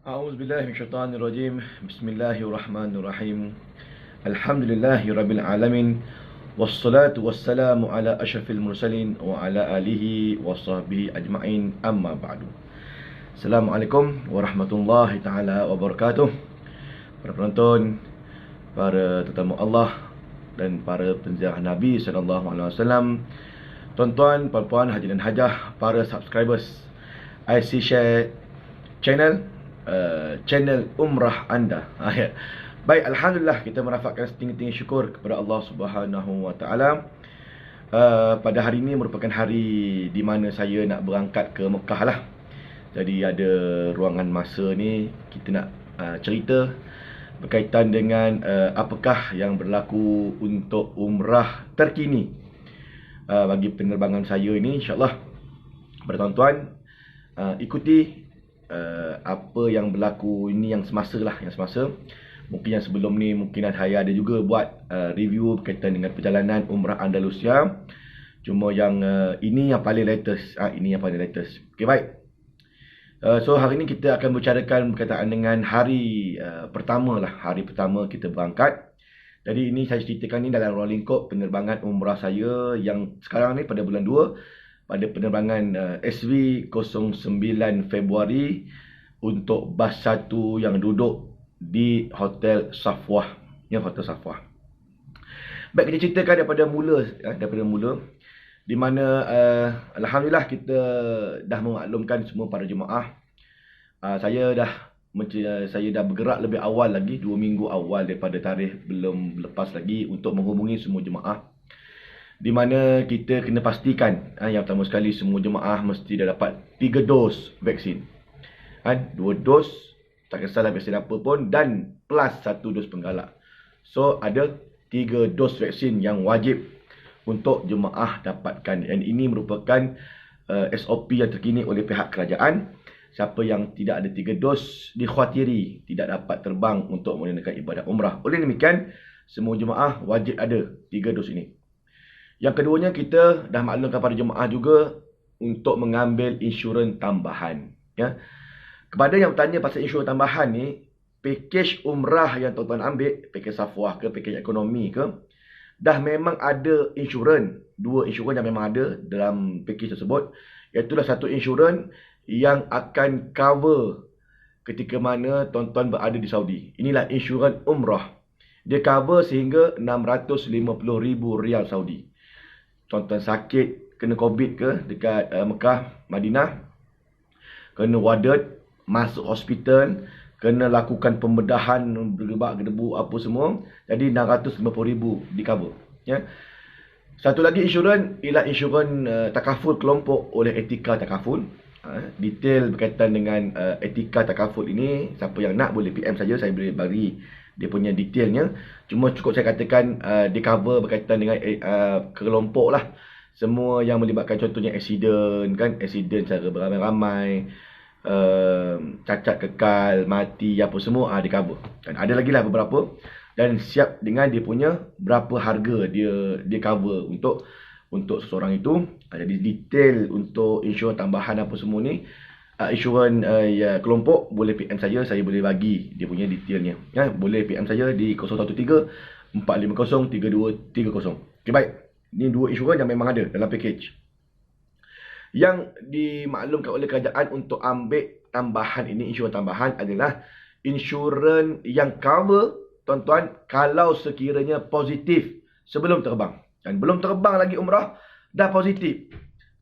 أعوذ بالله من الشيطان الرجيم بسم الله الرحمن الرحيم الحمد لله رب العالمين والصلاة والسلام على أشرف المرسلين وعلى آله وصحبه أجمعين أما بعد. Assalamualaikum warahmatullahi taala wabarakatuh. Para penonton, para tetamu Allah dan para penziarah Nabi SAW, tuan-tuan, puan-puan, haji dan hajah, para subscribers IC Share channel umrah anda. Baik, alhamdulillah kita merafakkan setinggi-tinggi syukur kepada Allah Subhanahu wa taala. Pada hari ini merupakan hari di mana saya nak berangkat ke Mekah lah. Jadi ada ruangan masa ni kita nak cerita berkaitan dengan apakah yang berlaku untuk umrah terkini bagi penerbangan saya ini, insya-Allah. Pada tuan-tuan, ikuti apa yang berlaku ini yang semasa lah, yang semasa. Mungkin yang sebelum ni mungkin saya ada juga buat review berkaitan dengan perjalanan umrah Andalusia. Cuma yang ini yang paling latest. Ini yang paling latest. Okey, baik. So hari ni kita akan bercarakan berkaitan dengan hari pertama lah. Hari pertama kita berangkat. Jadi ini saya ceritakan ni dalam ruang lingkup penerbangan umrah saya yang sekarang ni pada bulan 2. Pada penerbangan SV09 Februari untuk bas 1 yang duduk di Hotel Safwah. Ya, Hotel Safwah. Baik, kita ceritakan daripada mula. Di mana alhamdulillah kita dah memaklumkan semua para jemaah. Saya dah bergerak lebih awal lagi, 2 minggu awal daripada tarikh, belum lepas lagi untuk menghubungi semua jemaah. Di mana kita kena pastikan yang pertama sekali semua jemaah mesti dah dapat 3 dos vaksin. 2 dos, tak kisahlah vaksin apa pun, dan plus 1 dos penggalak. So ada 3 dos vaksin yang wajib untuk jemaah dapatkan. Dan ini merupakan SOP yang terkini oleh pihak kerajaan. Siapa yang tidak ada 3 dos dikhawatiri tidak dapat terbang untuk menunaikan ibadah umrah. Oleh demikian, semua jemaah wajib ada 3 dos ini. Yang keduanya, kita dah maklumkan pada jemaah juga untuk mengambil insurans tambahan. Ya. Kepada yang bertanya pasal insurans tambahan ni, pakej umrah yang tuan-tuan ambil, pakej Safwah ke, pakej ekonomi ke, dah memang ada insurans. 2 insurans yang memang ada dalam pakej tersebut. Iaitulah satu insurans yang akan cover ketika mana tuan-tuan berada di Saudi. Inilah insurans umrah. Dia cover sehingga RM650,000 Saudi. Tuan-tuan sakit, kena COVID ke dekat Mekah, Madinah, kena warded, masuk hospital, kena lakukan pembedahan, bergebak, gedebu, apa semua. Jadi RM650,000 di cover. Ya. Satu lagi insurans ialah insurans takaful kelompok oleh Etika Takaful. Detail berkaitan dengan Etika Takaful ini, siapa yang nak boleh PM saja, saya boleh bagi dia punya detailnya. Cuma cukup saya katakan dia cover berkaitan dengan kelompok lah. Semua yang melibatkan contohnya accident kan, accident secara beramai-ramai, cacat kekal, mati, apa semua dia cover. Dan ada lagi lah beberapa, dan siap dengan dia punya berapa harga dia cover untuk seseorang itu. Jadi detail untuk insurans tambahan apa semua ni, insurans kelompok boleh PM saya boleh bagi dia punya detailnya. Ya, boleh PM saya di 013 450 3230. Okey, baik. Ini 2 insurans yang memang ada dalam package. Yang dimaklumkan oleh kerajaan untuk ambil tambahan ini, insurans tambahan adalah insurans yang cover tuan-tuan kalau sekiranya positif sebelum terbang. Dan belum terbang lagi umrah, dah positif.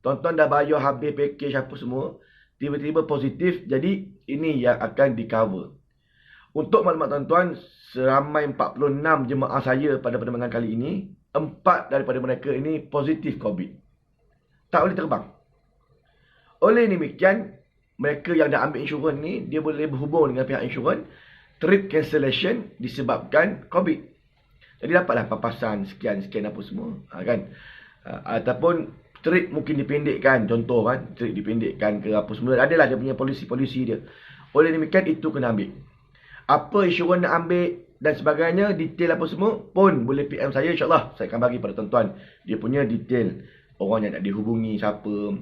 Tuan-tuan dah bayar habis package apa semua, tiba-tiba positif, jadi ini yang akan di cover. Untuk maklumat tuan-tuan, seramai 46 jemaah saya pada penerbangan kali ini, 4 daripada mereka ini positif COVID. Tak boleh terbang. Oleh demikian, mereka yang dah ambil insurans ni, dia boleh berhubung dengan pihak insurans, trip cancellation disebabkan COVID. Jadi dapatlah papasan sekian-sekian apa semua. Kan? Ataupun trip mungkin dipendekkan, contoh kan, trip dipendekkan ke apa semua. Adalah dia punya polisi-polisi dia. Oleh demikian, itu kena ambil. Apa insurans nak ambil dan sebagainya, detail apa semua pun boleh PM saya, insyaAllah saya akan bagi pada tuan-tuan dia punya detail, orang yang nak dihubungi siapa,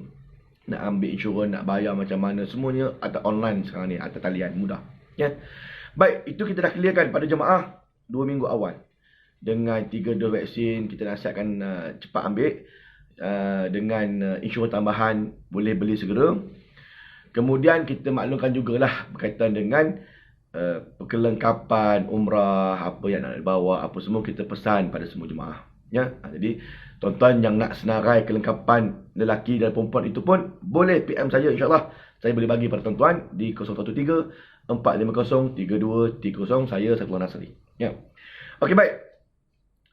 nak ambil insurans, nak bayar macam mana, semuanya ada online sekarang ni, atas talian, mudah. Ya. Baik, itu kita dah clearkan pada jemaah 2 minggu awal. Dengan 3 dos vaksin, kita nasihatkan cepat ambil. Dengan insurans tambahan, boleh beli segera. Kemudian kita maklumkan jugalah berkaitan dengan perkelengkapan umrah, apa yang nak bawa, apa semua kita pesan pada semua jemaah. Ya, jadi tuan-tuan yang nak senarai kelengkapan lelaki dan perempuan itu pun boleh PM saya, insyaAllah saya boleh bagi pada tuan-tuan di 013 450 3230. Saya Saifullah Nasri. Ya. Okey, baik.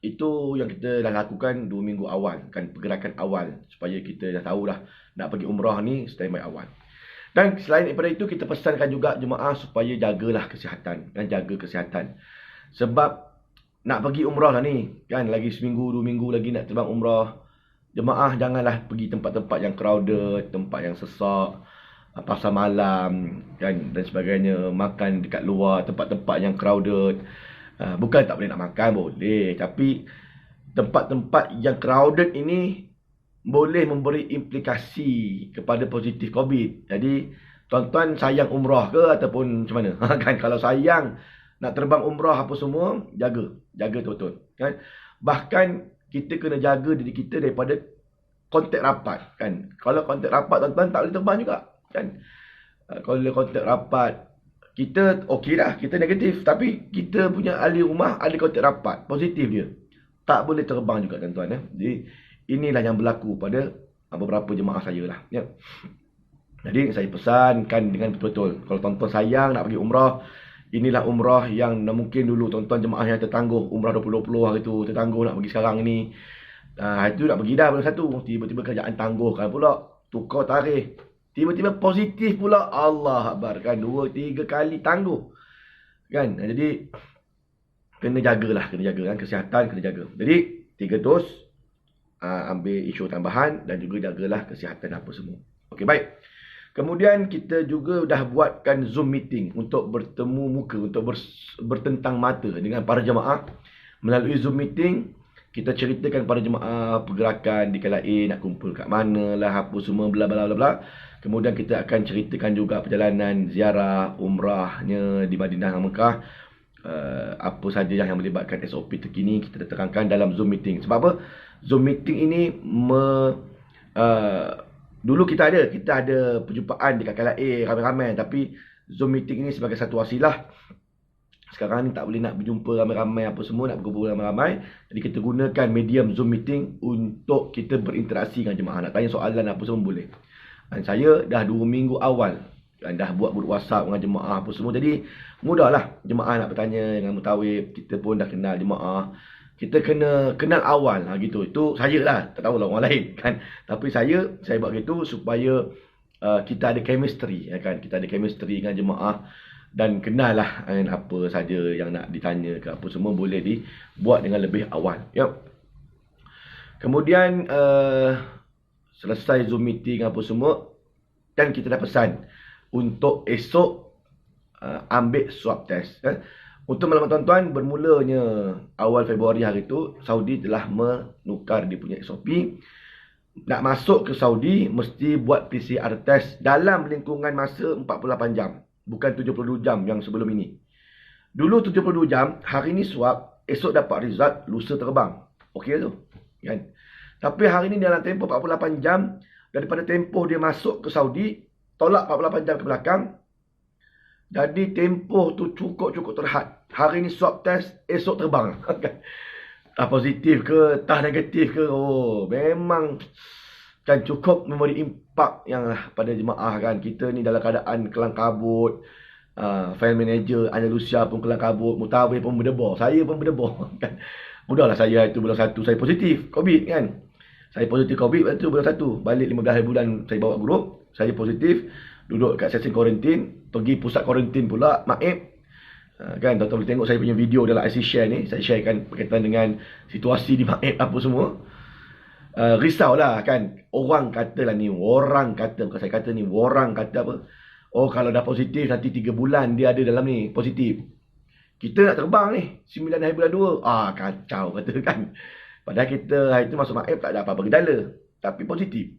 Itu yang kita dah lakukan 2 minggu awal, kan, pergerakan awal supaya kita dah tahu dah nak pergi umrah ni standby awal. Dan selain daripada itu, kita pesankan juga jemaah supaya jagalah kesihatan, kan, jaga kesihatan. Sebab nak pergi umrah lah ni, kan, lagi seminggu 2 minggu lagi nak terbang umrah. Jemaah janganlah pergi tempat-tempat yang crowded, tempat yang sesak, pasar malam, kan, dan sebagainya, makan dekat luar, tempat-tempat yang crowded. Bukan tak boleh nak makan, boleh. Tapi tempat-tempat yang crowded ini boleh memberi implikasi kepada positif COVID. Jadi, tuan-tuan sayang umrah ke ataupun macam mana? Kan, kalau sayang nak terbang umrah apa semua, jaga betul-betul. Kan? Bahkan kita kena jaga diri kita daripada kontak rapat. Kan? Kalau kontak rapat, tuan-tuan tak boleh terbang juga. Kan? Kalau kontak rapat, kita okey dah, kita negatif. Tapi kita punya ahli rumah ada kontak rapat, positif dia, tak boleh terbang juga, tuan-tuan. Jadi inilah yang berlaku pada beberapa jemaah saya lah. Ya. Jadi saya pesankan dengan betul-betul, kalau tuan-tuan sayang nak pergi umrah, inilah umrah yang mungkin dulu tuan-tuan jemaah yang tertangguh, umrah 2020 hari tu tertangguh nak pergi sekarang ni. Itu nak pergi dah bulan 1, tiba-tiba kerajaan tangguhkan pula, tukar tarikh. Tiba-tiba positif pula, Allah Akbar, kan, 2-3 kali tangguh. Kan, jadi kena jagalah, kan, kesihatan kena jaga. Jadi 3 dos, ambil insurans tambahan dan juga jagalah kesihatan apa semua. Okey, baik. Kemudian kita juga dah buatkan Zoom meeting untuk bertemu muka, untuk bertentang mata dengan para jemaah. Melalui Zoom meeting, kita ceritakan para jemaah pergerakan di KLIA, nak kumpul kat mana lah, apa semua, bla bla bla bla. Kemudian kita akan ceritakan juga perjalanan ziarah umrahnya di Madinah dan Mekah. Apa saja yang melibatkan SOP terkini kita terangkan dalam Zoom meeting. Sebab apa? Zoom meeting ini dulu kita ada perjumpaan dekat KLIA ramai-ramai, tapi Zoom meeting ini sebagai satu wasilah. Sekarang ni tak boleh nak berjumpa ramai-ramai apa semua, nak berkumpul ramai-ramai. Jadi kita gunakan medium Zoom meeting untuk kita berinteraksi dengan jemaah. Nak tanya soalan apa semua boleh. Dan saya dah 2 minggu awal dah buat grup WhatsApp dengan jemaah apa semua. Jadi mudahlah jemaah nak bertanya dengan mutawif. Kita pun dah kenal jemaah. Kita kena kenal awal gitu. Itu saya lah, tak tahulah orang lain, kan. Tapi saya buat gitu supaya kita ada chemistry, kan. Kita ada chemistry dengan jemaah dan kenal lah, kan, apa saja yang nak ditanya ke apa semua boleh dibuat dengan lebih awal. Ya. Kemudian selesai Zoom meeting apa semua, dan kita dah pesan untuk esok ambil swab test. Untuk maklumat tuan-tuan, bermulanya awal Februari hari itu, Saudi telah menukar dia punya SOP. Nak masuk ke Saudi, mesti buat PCR test dalam lingkungan masa 48 jam. Bukan 72 jam yang sebelum ini. Dulu 72 jam, hari ni swab, esok dapat result, lusa terbang. Okey tu, kan? Tapi hari ni dalam tempoh 48 jam, daripada tempoh dia masuk ke Saudi, tolak 48 jam ke belakang. Jadi tempoh tu cukup terhad. Hari ni swab test, esok terbang. Positif ke, tak negatif ke, memang kan cukup memberi impak yang pada jemaah, kan. Kita ni dalam keadaan kelang kabut. File manager Andalusia pun kelang kabut, mutawif pun berdebar, saya pun berdebar, kan. Mudahlah saya itu bulan 1 saya positif COVID, kan. Saya positif COVID waktu bulan 1. Balik 15 hari bulan saya bawa grup. Saya positif. Duduk kat sesi kuarantin. Pergi pusat kuarantin pula. Maib. Kan, tuan-tuan boleh tengok saya punya video dalam IC Share ni. Saya sharekan berkaitan dengan situasi di Maib apa semua. Risau lah, kan. Orang kata lah ni. Orang kata. Bukan saya kata ni. Orang kata apa. Oh, kalau dah positif nanti 3 bulan dia ada dalam ni. Positif. Kita nak terbang ni. 9 hari bulan 2. Kacau kata, kan. Padahal kita hari tu masuk Maib tak ada apa-apa gejala. Tapi positif.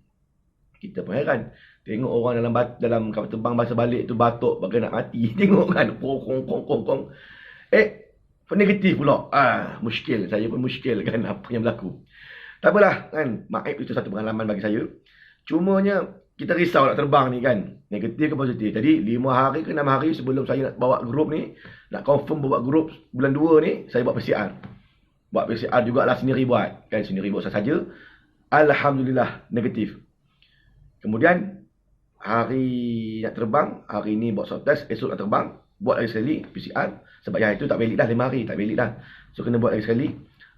Kita pun heran. Tengok orang dalam kapal terbang bahasa balik tu batuk bagai nak mati. Tengok kan. Kong. Negatif pula. Muskil. Saya pun muskil kan apa yang berlaku. Tak apalah kan. Maaf itu satu pengalaman bagi saya. Cumanya kita risau nak terbang ni kan. Negatif ke positif. Jadi 5 hari ke 6 hari sebelum saya nak bawa grup ni. Nak confirm bawa grup bulan 2 ni. Saya buat PCR. Buat PCR jugalah sendiri buat. Kan sendiri buat saja. Alhamdulillah negatif. Kemudian hari nak terbang. Hari ni buat swab test. Esok nak terbang. Buat lagi sekali PCR. Sebab yang itu tak valid dah 5 hari. Tak valid dah. So kena buat lagi sekali.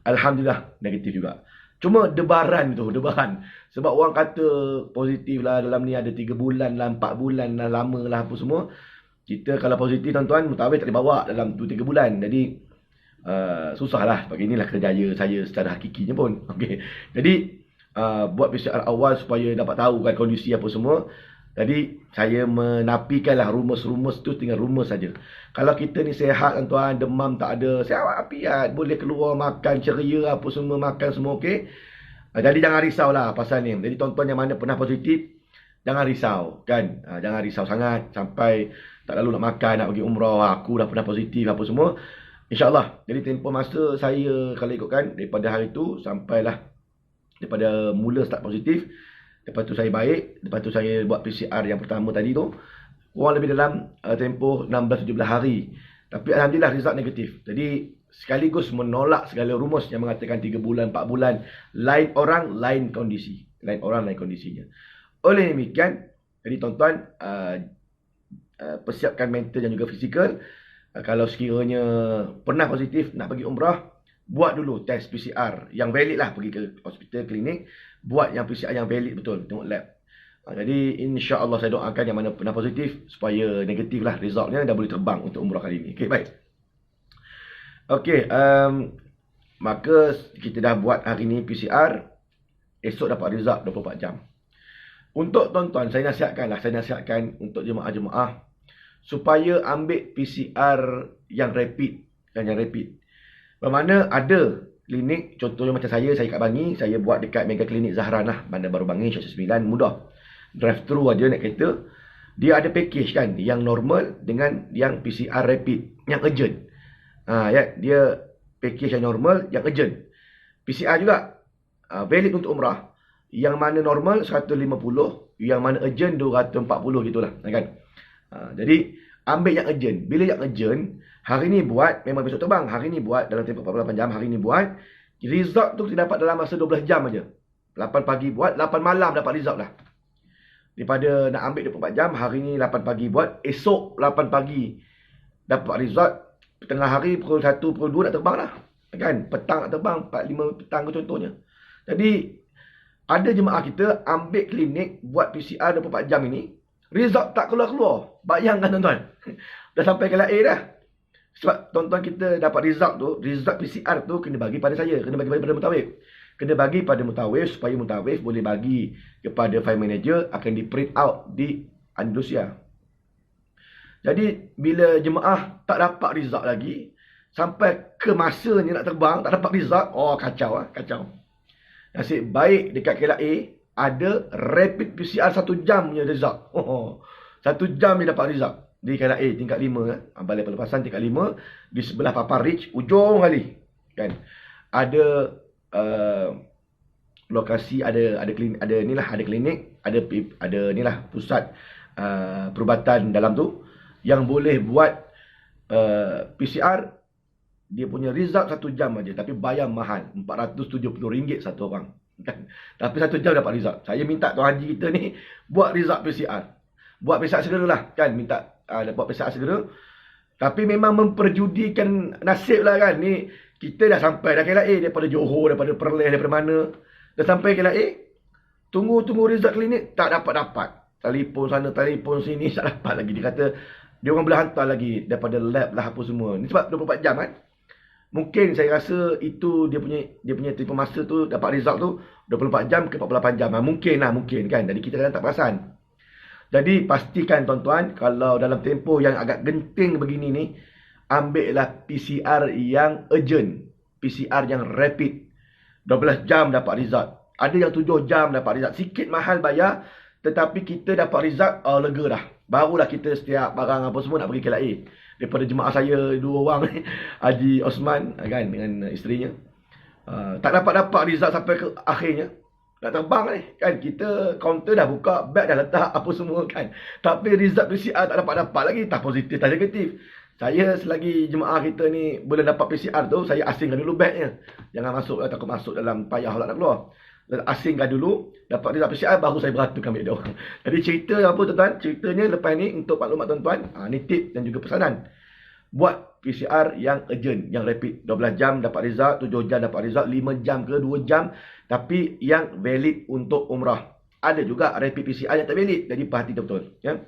Alhamdulillah negatif juga. Cuma debaran. Sebab orang kata positif lah dalam ni ada 3 bulan lah, 4 bulan lah, lama lah apa semua. Kita kalau positif tuan-tuan, mutawif tak dibawa dalam 2-3 bulan. Jadi, susah lah. Beginilah kerjaya saya secara hakikinya pun. Okay. Jadi, buat PCR awal supaya dapat tahu kan kondisi apa semua. Jadi, saya menapikanlah rumus-rumus tu tinggal rumus saja. Kalau kita ni sihat tuan-tuan, demam tak ada, sihat apiat, boleh keluar makan ceria apa semua, makan semua okey. Jadi jangan risau lah pasal ni. Jadi tuan-tuan yang mana pernah positif, jangan risau kan. Jangan risau sangat sampai tak lalu nak makan, nak pergi umrah, aku dah pernah positif apa semua. InsyaAllah. Jadi tempoh masa saya kalau ikutkan daripada hari tu sampailah daripada mula start positif. Lepas tu saya baik. Lepas tu saya buat PCR yang pertama tadi tu. Kurang lebih dalam tempoh 16-17 hari. Tapi Alhamdulillah result negatif. Jadi sekaligus menolak segala rumus yang mengatakan 3 bulan, 4 bulan. Lain orang, lain kondisi. Lain orang, lain kondisinya. Oleh demikian, jadi tuan-tuan, persiapkan mental dan juga fizikal. Kalau sekiranya pernah positif nak pergi umrah, buat dulu test PCR yang valid lah. Pergi ke hospital, klinik. Buat yang PCR yang valid betul. Tengok lab. Jadi insya-Allah saya doakan yang mana pernah positif supaya negatif lah resultnya dah boleh terbang untuk umrah kali ini. Okey, baik. Okey, maka kita dah buat hari ini PCR. Esok dapat result 24 jam. Untuk tuan-tuan, saya nasihatkan untuk jemaah-jemaah supaya ambil PCR yang rapid. Yang rapid. Bermakna ada klinik, contohnya macam saya kat Bangi, saya buat dekat Mega Klinik Zahran lah, Bandar Baru Bangi, Syah 9, mudah. Drive thru aja naik kereta. Dia ada package kan, yang normal dengan yang PCR rapid, yang urgent. Ya, dia package yang normal, yang urgent. PCR juga valid untuk umrah. Yang mana normal 150, yang mana urgent 240 gitulah, kan. Jadi ambil yang urgent. Bila yang urgent, hari ni buat, memang besok terbang. Hari ni buat dalam tempoh 48 jam, hari ni buat. Result tu kita dapat dalam masa 12 jam aja. 8 pagi buat, 8 malam dapat result dah. Daripada nak ambil 24 jam, hari ni 8 pagi buat, esok 8 pagi dapat result. Tengah hari pukul 1, pukul 2 nak terbang lah. Kan? Petang nak terbang, 4-5 petang ke contohnya. Jadi, ada jemaah kita ambil klinik, buat PCR 24 jam ini, result tak keluar-keluar. Bayangkan tuan-tuan. Dah sampai ke LA dah. Sebab tuan-tuan kita dapat result tu, result PCR tu kena bagi pada saya, kena bagi pada mutawif. Kena bagi pada mutawif supaya mutawif boleh bagi kepada file manager, akan di print out di Andalusia. Jadi bila jemaah tak dapat result lagi, sampai ke masanya nak terbang tak dapat result, oh kacau lah, kacau. Nasib baik dekat KLA ada rapid PCR 1 jam punya result. 1 jam dia dapat result. Di KLA tingkat 5 Balai Pelepasan tingkat 5 di sebelah Papa Ridge ujung kali kan. Ada lokasi, ada klinik, ada klinik, ada inilah pusat perubatan dalam tu yang boleh buat PCR. Dia punya result 1 jam aja, tapi bayar mahal, RM470 satu orang kan. Tapi 1 jam dapat result. Saya minta tuan haji kita ni buat result PCR. Buat PCR segeralah kan, minta buat PCR segera. Tapi memang memperjudikan nasib lah kan. Ni kita dah sampai dah KLA daripada Johor, daripada Perlis, daripada mana. Dah sampai KLA, tunggu result klinik tak dapat. Telefon sana, telefon sini tak dapat lagi. Dia kata dia orang boleh hantar lagi daripada lab lah apa semua. Ni sebab 24 jam kan. Mungkin saya rasa itu dia punya tempoh masa tu dapat result tu 24 jam ke 48 jam. Mungkin kan. Jadi kita kadang tak perasan. Jadi pastikan tuan-tuan kalau dalam tempoh yang agak genting begini ni, ambillah PCR yang urgent, PCR yang rapid. 12 jam dapat result. Ada yang 7 jam dapat result. Sikit mahal bayar, Tetapi kita dapat result, lega dah. Barulah kita setiap barang apa semua nak pergi KLIA. Daripada jemaah saya 2 orang ni, Haji Osman kan dengan isterinya. Tak dapat result sampai ke akhirnya. Nak terbang ni kan, kita kaunter dah buka, beg dah letak apa semua kan. Tapi result PCR tak dapat lagi, tak positif tak negatif. Saya selagi jemaah kita ni boleh dapat PCR tu, saya asingkan dulu bagnya. Jangan masuk, takut masuk dalam payah lah nak keluar. Asingkan dulu, dapat result PCR, baru saya beraturkan beg dia orang. Jadi cerita apa tuan-tuan? Ceritanya lepas ni untuk maklumat tuan-tuan, ni tip dan juga pesanan. Buat PCR yang urgent, yang rapid. 12 jam dapat result, 7 jam dapat result, 5 jam ke 2 jam. Tapi yang valid untuk umrah. Ada juga rapid PCR yang tak valid. Jadi perhati betul. Ya?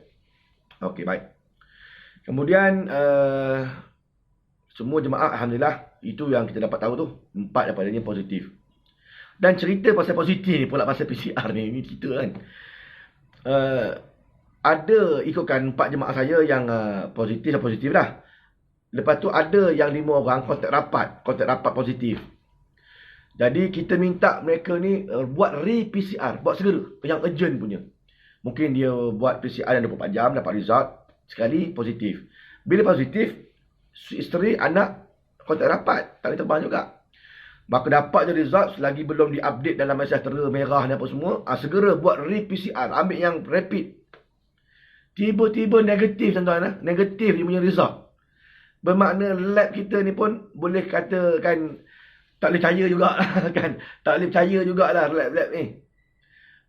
Okey, baik. Kemudian, semua jemaah, Alhamdulillah, itu yang kita dapat tahu tu. 4 daripadanya positif. Dan cerita pasal positif ni pula pasal PCR ni. Ini cerita kan. Ada ikutkan 4 jemaah saya yang positif dah. Lepas tu ada yang 5 orang kontak rapat positif. Jadi kita minta mereka ni buat re-PCR, buat segera, yang urgent punya. Mungkin dia buat PCR yang 24 jam, dapat result, sekali positif. Bila positif, isteri, anak, kontak rapat, tak boleh terbang juga. Maka dapat je result, selagi belum diupdate dalam MySejahtera merah ni apa semua, segera buat re-PCR, ambil yang rapid. Tiba-tiba negatif tuan-tuan, negatif dia punya result. Bermakna lab kita ni pun boleh katakan tak boleh percaya juga kan. Tak boleh percaya jugalah lab-lab ni.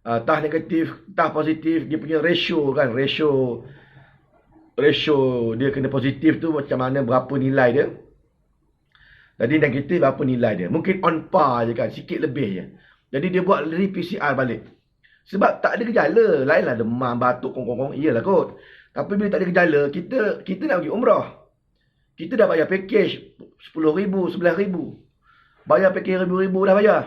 Tah negatif, tah positif, dia punya ratio kan. Ratio dia kena positif tu macam mana, berapa nilai dia. Jadi negatif berapa nilai dia. Mungkin on par je kan, sikit lebih je. Jadi dia buat re-PCR balik. Sebab tak ada gejala. Lainlah demam, batuk, kong-kong-kong. Iyalah kot. Tapi bila tak ada gejala, kita nak pergi umrah. Kita dah bayar package 10,000, 11,000. Bayar package ribu-ribu dah bayar.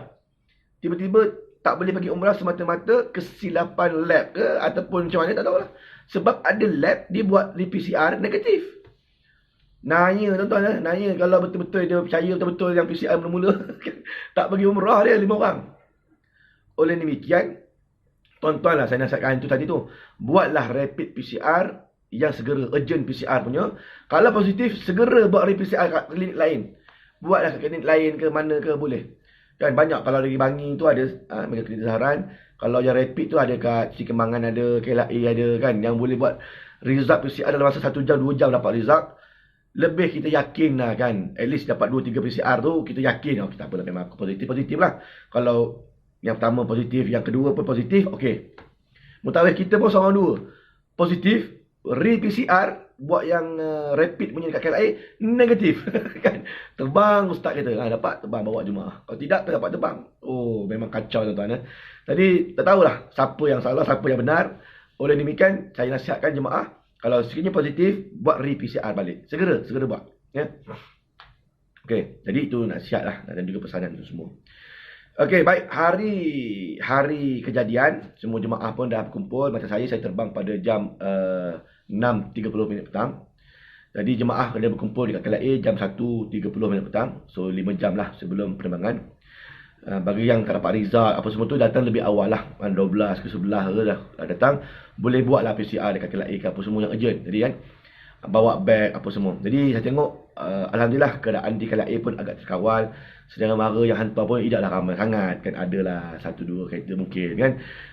Tiba-tiba tak boleh pergi umrah semata-mata kesilapan lab ke ataupun macam mana, tak tahulah. Sebab ada lab dia buat PCR negatif. Nanya tuan-tuan, nanya kalau betul-betul dia percaya betul-betul yang PCR mula-mula. Tak pergi umrah dia 5 orang. Oleh demikian, tuan-tuan lah saya nasihatkan itu tadi tu. Buatlah rapid PCR yang segera, urgent PCR punya. Kalau positif, segera buat PCR kat klinik lain. Buatlah kat klinik lain ke mana ke boleh. Kan banyak, kalau dari Bangi tu ada Mega Klinik Zaharan. Kalau yang rapid tu ada kat Cikembangan ada, KLIA ada kan. Yang boleh buat result PCR dalam masa 1 jam, 2 jam dapat result. Lebih kita yakin lah kan. At least dapat 2-3 PCR tu, kita yakin. Kita apalah, memang aku positif lah. Kalau yang pertama positif, yang kedua pun positif, okey. Mutawif kita pun seorang 2 positif, re-PCR, buat yang rapid punya dekat KLIA, negatif. Kan? Terbang ustaz kita, dapat terbang bawa jemaah. Kalau tidak, tak dapat terbang. Oh, memang kacau tuan-tuan. Jadi, tak tahulah siapa yang salah, siapa yang benar. Oleh demikian, saya nasihatkan jemaah, kalau sekiranya positif, buat re-PCR balik. Segera buat. Ya? Okey, jadi itu nasihat lah. Dan juga pesanan itu semua. Okey, baik. Hari kejadian, semua jemaah pun dah berkumpul. Macam saya terbang pada jam 6.30 petang. Jadi jemaah kena berkumpul dekat KLIA jam 1.30 petang. So 5 jam lah sebelum penerbangan. Bagi yang tak dapat result apa semua tu, datang lebih awal lah, 12 ke 11 ke dah datang. Boleh buat lah PCR dekat KLIA ke apa semua yang urgent. Jadi kan, bawa beg apa semua. Jadi saya tengok Alhamdulillah keadaan di KLIA pun agak terkawal. Sedangkan mara yang hantar pun tidaklah ramai sangat kan. Adalah 1-2 kereta mungkin kan.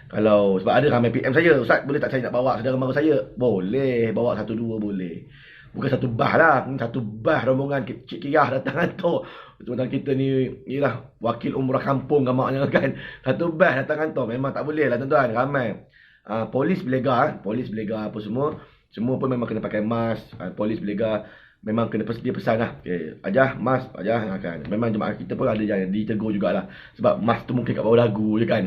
Kalau sebab ada ramai PM saya, Ustaz boleh tak saya nak bawa saudara mara saya? Boleh, bawa 1-2 boleh. Bukan satu bah lah, satu bah rombongan Cik Kiyah datang hantar. Teman-teman kita ni, inilah wakil umrah kampung gamaknya kan. Satu bah datang hantar, memang tak boleh lah tuan-tuan, ramai. Polis belega apa semua. Semua pun memang kena pakai mask. Polis belega memang kena dia pesan lah. Okay, Ajah, mask, Ajah kan. Memang jemaah kita pun ada yang ditegur jugalah. Sebab mask tu mungkin kat bawah dagu je kan.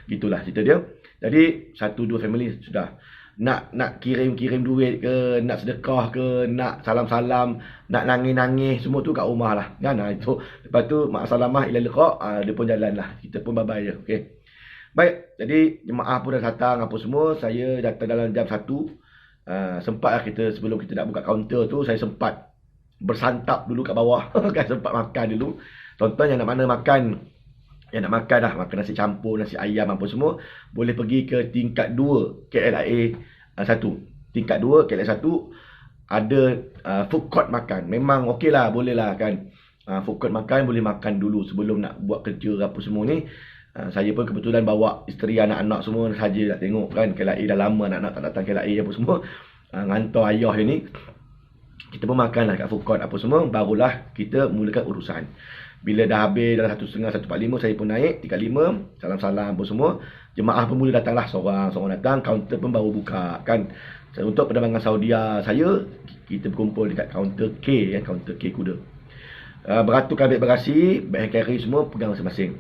Gitulah cerita dia. Jadi, 1-2 family sudah. Nak kirim duit ke, nak sedekah ke, nak salam-salam, nak nangis-nangis, semua tu kat rumah lah. Kan? Itu. Lepas tu, ma'asalamah ila liqa', dia pun jalan lah. Kita pun bye-bye je. Okay. Baik, jadi jemaah pun dah datang apa semua. Saya datang dalam jam 1. Sempat lah kita, sebelum kita nak buka kaunter tu, saya sempat bersantap dulu kat bawah. Kan, sempat makan dulu. Tuan-tuan yang nak mana makan yang nak makan dah, makan nasi campur, nasi ayam apa semua, boleh pergi ke tingkat 2 KLIA 1. Tingkat 2 KLIA 1 ada food court makan. Memang okey lah, boleh lah kan. Food court makan, boleh makan dulu sebelum nak buat kerja apa semua ni. Saya pun kebetulan bawa isteri, anak-anak semua saja nak tengok kan. KLIA dah lama anak-anak tak datang KLIA apa semua. Ngantar ayah dia ni. Kita pun makan lah kat food court apa semua. Barulah kita mulakan urusan. Bila dah habis dalam 1.30, 1.45, saya pun naik 35, salam-salam apa semua. Jemaah pun mula datang lah, seorang datang, kaunter pun baru buka kan. Untuk penerbangan Saudia saya, kita berkumpul dekat kaunter K, kaunter K kuda. Beraturkan beg bagasi, beg hand carry semua pegang masing-masing.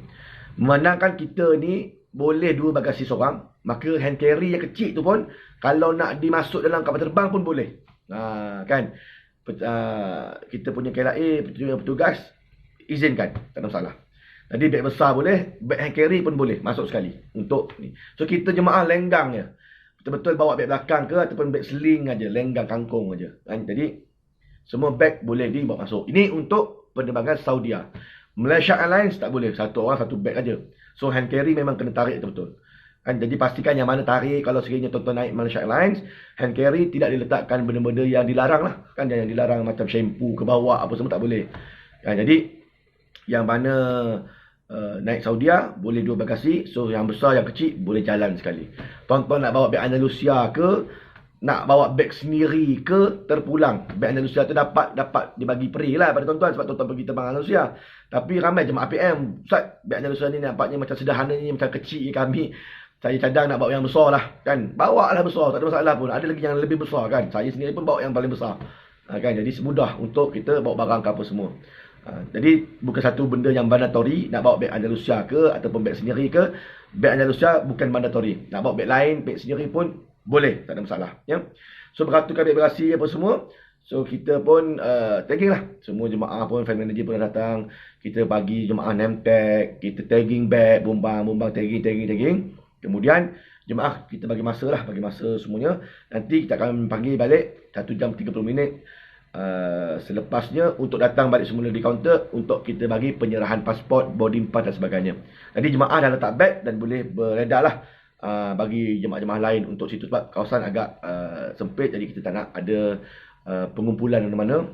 Memandangkan kita ni boleh 2 bagasi seorang, maka hand carry yang kecil tu pun kalau nak dimasuk dalam kapal terbang pun boleh. Kan. Kita punya KLIA, petugas izinkan, tak ada masalah. Jadi beg besar boleh, beg hand carry pun boleh masuk sekali untuk ni. So kita jemaah lenggang je. Betul-betul bawa beg belakang ke ataupun beg sling aja, lenggang kangkung aja. Jadi semua beg boleh dibawa masuk. Ini untuk penerbangan Saudia. Malaysia Airlines tak boleh, satu orang satu beg aja. So hand carry memang kena tarik betul-betul. Jadi pastikan yang mana tarik. Kalau sekiranya tuan-tuan naik Malaysia Airlines, hand carry tidak diletakkan benda-benda yang dilarang lah. Kan yang dilarang macam shampoo ke bawah apa semua tak boleh. Jadi yang mana naik Saudia boleh 2 bagasi. So yang besar yang kecil boleh jalan sekali. Tuan-tuan nak bawa beg Andalusia ke, nak bawa beg sendiri ke, terpulang. Beg Andalusia tu dapat dibagi free lah pada tuan-tuan sebab tuan-tuan pergi terbang Andalusia. Tapi ramai jemaah PM, Ustaz, beg Andalusia ni nampaknya macam sederhana ni, macam kecil kami. Saya cadang nak bawa yang besar lah kan. Bawa lah besar, tak ada masalah pun. Ada lagi yang lebih besar kan. Saya sendiri pun bawa yang paling besar. Kan, jadi semudah untuk kita bawa barang ke apa semua. Jadi bukan satu benda yang mandatory nak bawa beg Andalusia ke ataupun beg sendiri ke. Beg Andalusia bukan mandatory. Nak bawa beg lain, beg sendiri pun boleh, tak ada masalah ya. So beraturkan beg bagasi apa semua. So kita pun tagging lah. Semua jemaah pun, fan manager pun dah datang. Kita bagi jemaah name tag, kita tagging beg, bumbang tagging. Kemudian jemaah kita bagi masa lah, bagi masa semuanya. Nanti kita akan panggil balik 1 jam 30 minit selepasnya untuk datang balik semula di kaunter untuk kita bagi penyerahan pasport, boarding pass dan sebagainya. Jadi jemaah dah letak beg dan boleh beredar lah bagi jemaah-jemaah lain untuk situ sebab kawasan agak sempit, jadi kita tak nak ada pengumpulan mana-mana.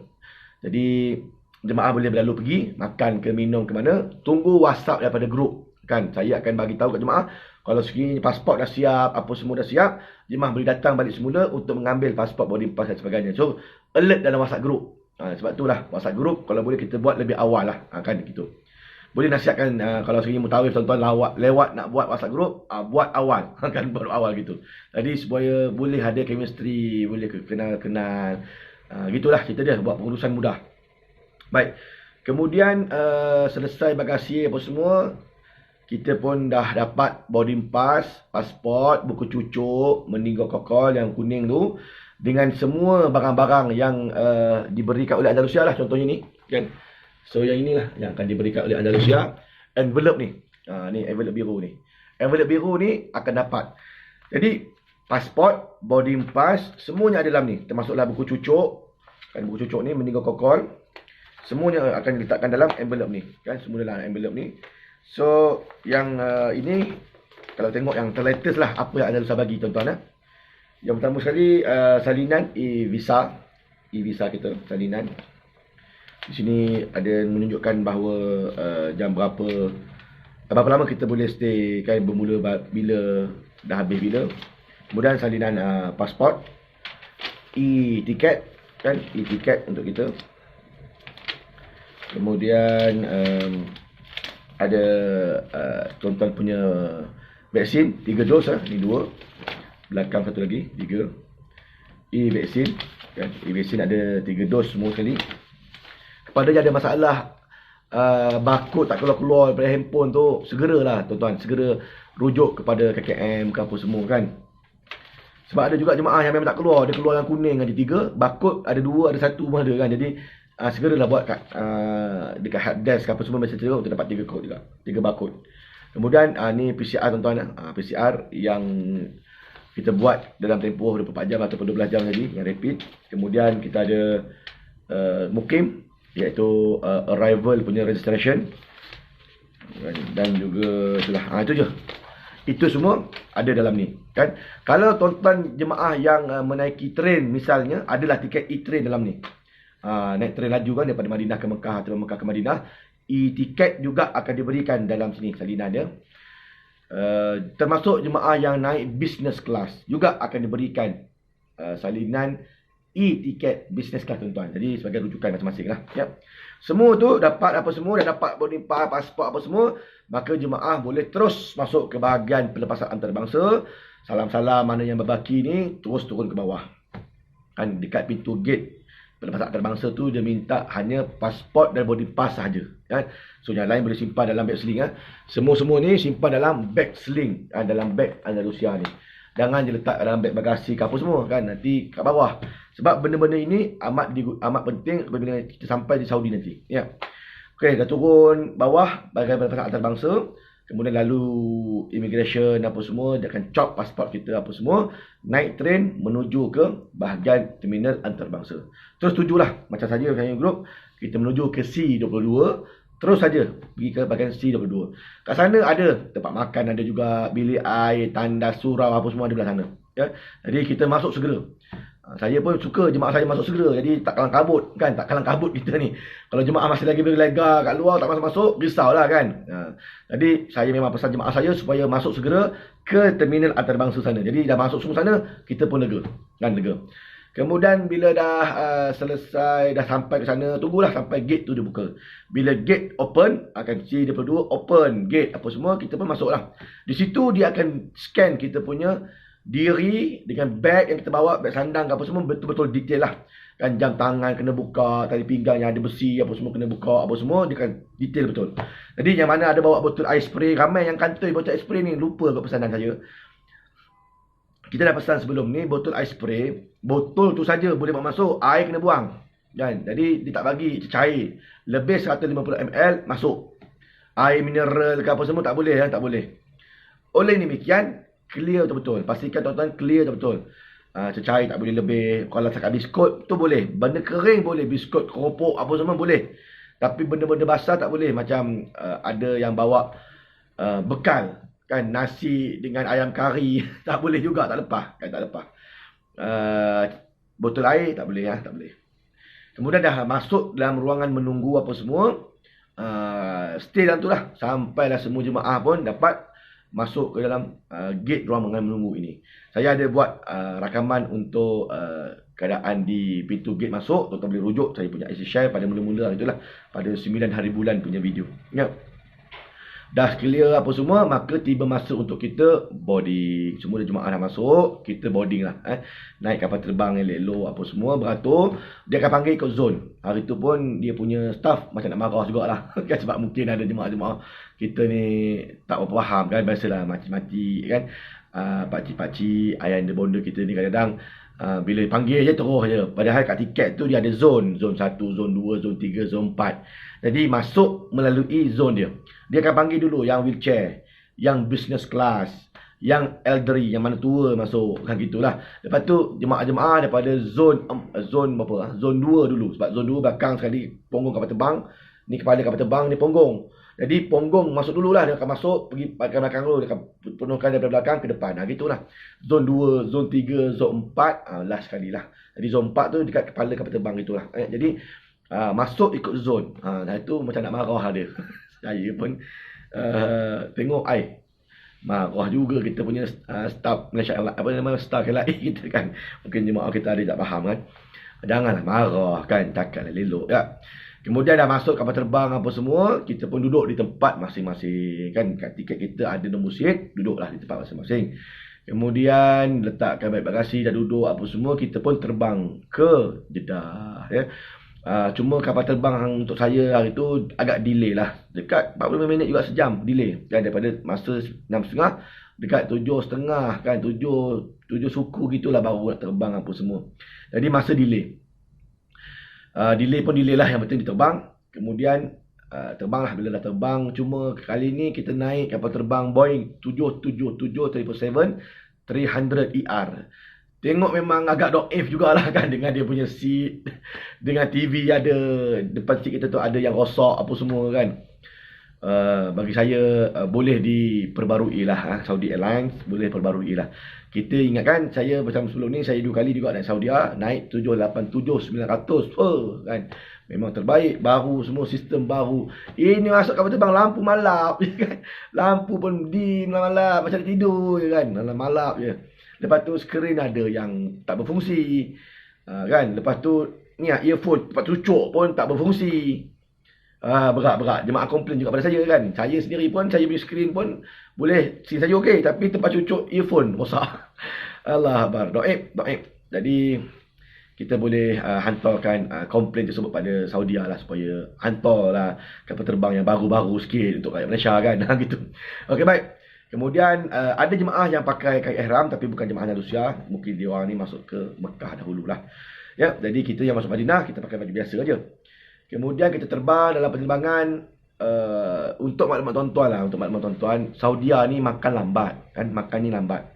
Jadi jemaah boleh berlalu pergi makan ke minum ke mana, tunggu WhatsApp daripada grup kan. Saya akan bagi tahu kat jemaah kalau sekiranya pasport dah siap, apa semua dah siap, jemaah boleh datang balik semula untuk mengambil pasport, boarding pass dan sebagainya. So alert dalam WhatsApp group. Sebab itulah WhatsApp group kalau boleh kita buat lebih awal lah. Kan gitu. Boleh nasihatkan kalau sekiranya mutawif tuan-tuan lewat nak buat WhatsApp group, buat awal. Kan baru awal gitu. Jadi supaya boleh ada chemistry, boleh kenal-kenal. Gitulah cerita dia, buat pengurusan mudah. Baik. Kemudian selesai bagasi apa semua, kita pun dah dapat boarding pass, pasport, buku cucuk, meninggal kokol yang kuning tu dengan semua barang-barang yang diberikan oleh Andalusia lah, contohnya ni kan. So yang inilah yang akan diberikan oleh Andalusia. Envelope ni. Ni envelope biru ni. Envelope biru ni akan dapat. Jadi pasport, boarding pass, semuanya ada dalam ni. Termasuklah buku cucuk. Kan buku cucuk ni meninggal kokol. Semuanya akan diletakkan dalam envelope ni. Kan semua dalam envelope ni. So yang ini kalau tengok yang terletas lah apa yang Andalusia bagi tuan-tuan. Yang pertama sekali salinan e-visa. E-visa kita salinan. Di sini ada menunjukkan bahawa jam berapa lama kita boleh stay kan, bermula bila, dah habis bila. Kemudian salinan pasport, e-tiket kan, e-tiket untuk kita. Kemudian ada tuan-tuan punya vaksin 3 dos ni 2. Belakang satu lagi 3. E-vaksin kan, e-vaksin ada 3 dos semua sekali. Kepada yang ada masalah barcode tak keluar-keluar daripada handphone tu, segeralah tuan-tuan, segera rujuk kepada KKM ke apa semua kan. Sebab ada juga jemaah yang memang tak keluar, dia keluar yang kuning aja 3, barcode ada 2, ada 1 pun ada kan. Jadi segeralah buat kat dekat helpdesk apa semua, mesti terus untuk dapat 3 kod juga, 3 barcode. Kemudian ni PCR tuan-tuan, PCR yang kita buat dalam tempoh 24 jam ataupun 12 jam tadi, yang rapid. Kemudian kita ada mukim, iaitu arrival punya registration. Dan juga itulah. Itu je. Itu semua ada dalam ni, kan. Kalau tuan-tuan jemaah yang menaiki train misalnya, adalah tiket e-train dalam ni. Naik train laju kan daripada Madinah ke Mekah atau Mekah ke Madinah, e-tiket juga akan diberikan dalam sini salinan dia. Termasuk jemaah yang naik business class juga akan diberikan salinan e-tiket business class, tuan-tuan. Jadi sebagai rujukan masing-masing lah, ya. Semua tu dapat apa semua, dah dapat boarding pass, pasport apa semua, maka jemaah boleh terus masuk ke bahagian pelepasan antarabangsa. Salam-salam mana yang berbaki ni terus turun ke bawah. Kan dekat pintu gate pelepasan antarabangsa tu dia minta hanya pasport dan boarding pass sahaja, kan. So yang lain boleh simpan dalam beg sling, Semua-semua ni simpan dalam beg sling, dalam beg Andalusia ni. Jangan je letak dalam beg bagasi ke apa semua, kan, nanti kat bawah. Sebab benda-benda ini amat penting apabila kita sampai di Saudi nanti, ya. Okey, dah turun bawah bahagian pelepasan antarabangsa, kemudian lalu immigration apa semua, dia akan chop pasport kita apa semua, naik train menuju ke bahagian terminal antarabangsa. Terus tujulah macam saja saya group, kita menuju ke C22. Terus saja pergi ke bahagian C22. Kat sana ada tempat makan, ada juga bilik air, tanda surau apa semua ada belah sana, ya. Jadi kita masuk segera. Saya pun suka jemaah saya masuk segera. Jadi tak kalang kabut, kan. Tak kalang kabut kita ni. Kalau jemaah masih lagi berlega kat luar tak masuk-masuk, risaulah, kan. Jadi saya memang pesan jemaah saya supaya masuk segera ke terminal antarabangsa sana. Jadi dah masuk semua sana, kita pun lega, kan, lega. Kemudian bila dah selesai, dah sampai ke sana, tunggulah sampai gate tu dibuka. Bila gate open, akan C22 open gate apa semua, kita pun masuklah. Di situ dia akan scan kita punya diri dengan beg yang kita bawa, beg sandang apa semua, betul-betul detail lah. Kan jam tangan kena buka, tali pinggang yang ada besi apa semua kena buka apa semua, dia akan detail betul. Jadi yang mana ada bawa botol air spray, ramai yang kantoi botol air spray ni, lupa ke pesanan saya. Kita dah pesan sebelum ni botol air spray, botol tu saja boleh bawa masuk, air kena buang, kan. Jadi dia tak bagi cair. Lebih 150 ml masuk. Air mineral ke apa semua tak boleh, tak boleh. Oleh demikian, clear betul-betul. Pastikan tuan-tuan clear betul-betul. Cecair tak boleh lebih. Kalau cakap biskut tu boleh. Benda kering boleh, biskut, keropok apa semua boleh. Tapi benda-benda basah tak boleh. Macam ada yang bawa bekal, kan, nasi dengan ayam kari tak boleh juga, tak lepas, kan, tak lepas. Botol air tak boleh, tak boleh. Kemudian dah masuk dalam ruangan menunggu apa semua, stay dalam tu lah sampailah semua jemaah pun dapat masuk ke dalam gate ruangan menunggu ini. Saya ada buat rakaman untuk keadaan di pintu gate masuk. Tuan-tuan boleh rujuk saya punya IC share pada mula-mula itulah, pada 9 hari bulan punya video, ya. Dah clear apa semua, maka tiba masa untuk kita boarding. Semua jemaah dah masuk, kita boarding lah, naik kapal terbang yang elok apa semua, beratur. Dia akan panggil ikut zone. Hari tu pun dia punya staff macam nak marah jugalah kan, sebab mungkin ada jemaah-jemaah kita ni tak berapa faham, kan. Biasalah makcik-makcik, kan, pakcik-pakcik, ayah anda bonda kita ni kadang-kadang bila panggil je terus je. Padahal kat tiket tu dia ada zone. Zone 1, zone 2, zone 3, zone 4. Jadi masuk melalui zone dia. Dia akan panggil dulu yang wheelchair, yang business class, yang elderly, yang mana tua masuk, kan, gitulah. Lepas tu jemaah-jemaah daripada zone berapa? Zone 2 dulu. Sebab zone 2 belakang sekali punggung kapal terbang. Ni kepala kapal terbang, ni punggung. Jadi punggung masuk dululah, dia akan masuk pergi belakang dulu, dia akan penuhkan daripada belakang ke depan. Gitulah. Zone 2, zone 3, zone 4, last sekali lah. Jadi zone 4 tu dekat kepala kapal terbang gitulah. Jadi masuk ikut zone. Itu macam nak marah dia. Saya pun tengok marah juga kita punya staff Malaysia, apa nama, staff lain kita, kan. Mungkin jemaah kita ada tak faham, kan. Janganlah marah, kan, takkanlah elok, ya. Kemudian dah masuk kapal terbang apa semua, kita pun duduk di tempat masing-masing, kan. Kat tiket kita ada nombor seat, duduklah di tempat masing-masing. Kemudian letakkan beg bagasi, dah duduk apa semua, kita pun terbang ke Jeddah, ya. Cuma kapal terbang untuk saya hari tu agak delay lah. Dekat 45 minit juga, sejam delay, kan, daripada masa 6.30 dekat 7.30, kan, 7 suku gitulah baru nak terbang apa semua. Jadi masa delay. Delay pun delay lah, yang penting diterbang. Kemudian terbang lah. Bila dah terbang, cuma kali ni kita naik kapal terbang Boeing 777 300 ER. Tengok memang agak doif jugalah, kan, dengan dia punya seat, dengan TV ada depan seat kita tu ada yang rosak apa semua, kan. bagi saya boleh diperbarui lah. Saudi Airlines boleh perbarui lah. Kita ingatkan saya macam sebelum ni saya 2 kali juga naik Saudi, naik 787 900 kan. Memang terbaik, baru semua, sistem baru. Ini masuk kapal terbang lampu malap kan. Lampu pun dim malap macam tidur kan. Malap je. Lepas tu skrin ada yang tak berfungsi. Kan. Lepas tu ni earphone tempat cucuk pun tak berfungsi. Berat. Jemaah komplain juga pada saya kan. Saya sendiri pun, saya punya skrin pun boleh, skrin saya okey. Tapi tempat cucuk earphone rosak. Allah Akbar. Do'ib. Jadi, kita boleh hantarkan komplain tersebut pada Saudi lah. Supaya hantarlah kapal terbang yang baru-baru sikit untuk rakyat Malaysia kan. Gitu. Okey, baik. Kemudian, ada jemaah yang pakai kain ihram tapi bukan jemaah Andalusia. Mungkin dia orang ni masuk ke Mekah dahululah. Ya, jadi kita yang masuk Madinah, kita pakai baju biasa aja. Kemudian kita terbang dalam penerbangan, untuk maklumat tuan-tuan lah, Saudi ni makan lambat kan, makan ni lambat.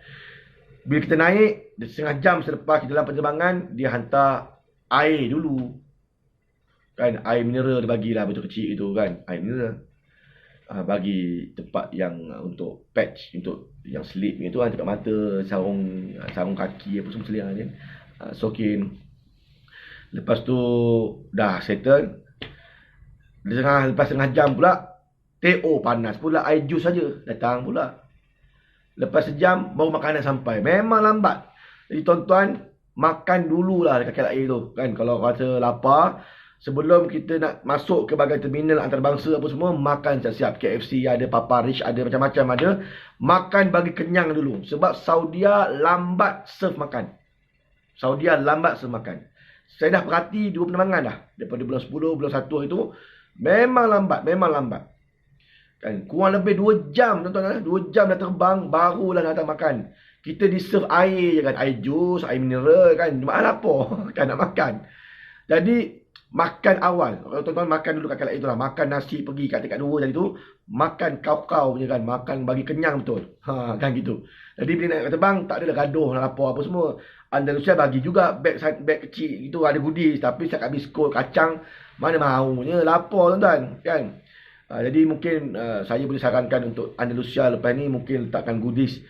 Bila kita naik, setengah jam selepas kita dalam penerbangan, dia hantar air dulu kan, air mineral dia bagilah betul kecil itu kan, air mineral. Bagi tempat yang untuk patch, untuk yang slip itu kan, tempat mata, sarung kaki apa semua selia kan, sokin. Lepas tu dah settle. Lepas setengah jam pula, TO panas pula, air jus saja datang pula. Lepas sejam baru makanan sampai. Memang lambat. Jadi tuan-tuan, makan dululah dekat KLIA tu kan. Kalau rasa lapar, sebelum kita nak masuk ke bahagian terminal antarabangsa apa semua, makan siap-siap. KFC ada, Papa Rich ada, macam-macam ada. Makan bagi kenyang dulu. Sebab Saudi lambat serve makan. Saya dah perhati 2 penerbangan dah. Daripada bulan 10, bulan 1 itu, memang lambat. Kan, kurang lebih 2 jam tuan-tuan, 2 jam dah terbang, barulah datang makan. Kita di-serve air je kan, air jus, air mineral kan. Jemaah lapar kan nak makan. Jadi, makan awal. Kalau tuan-tuan makan dulu kat KLIA itulah. Makan nasi pergi kat tingkat 2 tadi tu. Makan kau-kau punya kan. Makan bagi kenyang betul. Kan gitu. Jadi bila nak terbang, tak adalah gaduh, nak lapar apa semua. Andalusia bagi juga beg kecil itu, ada goodies. Tapi setakat biskut, kacang, mana maunya. Lapar tuan-tuan. Kan? Jadi mungkin saya boleh sarankan untuk Andalusia lepas ni mungkin letakkan goodies.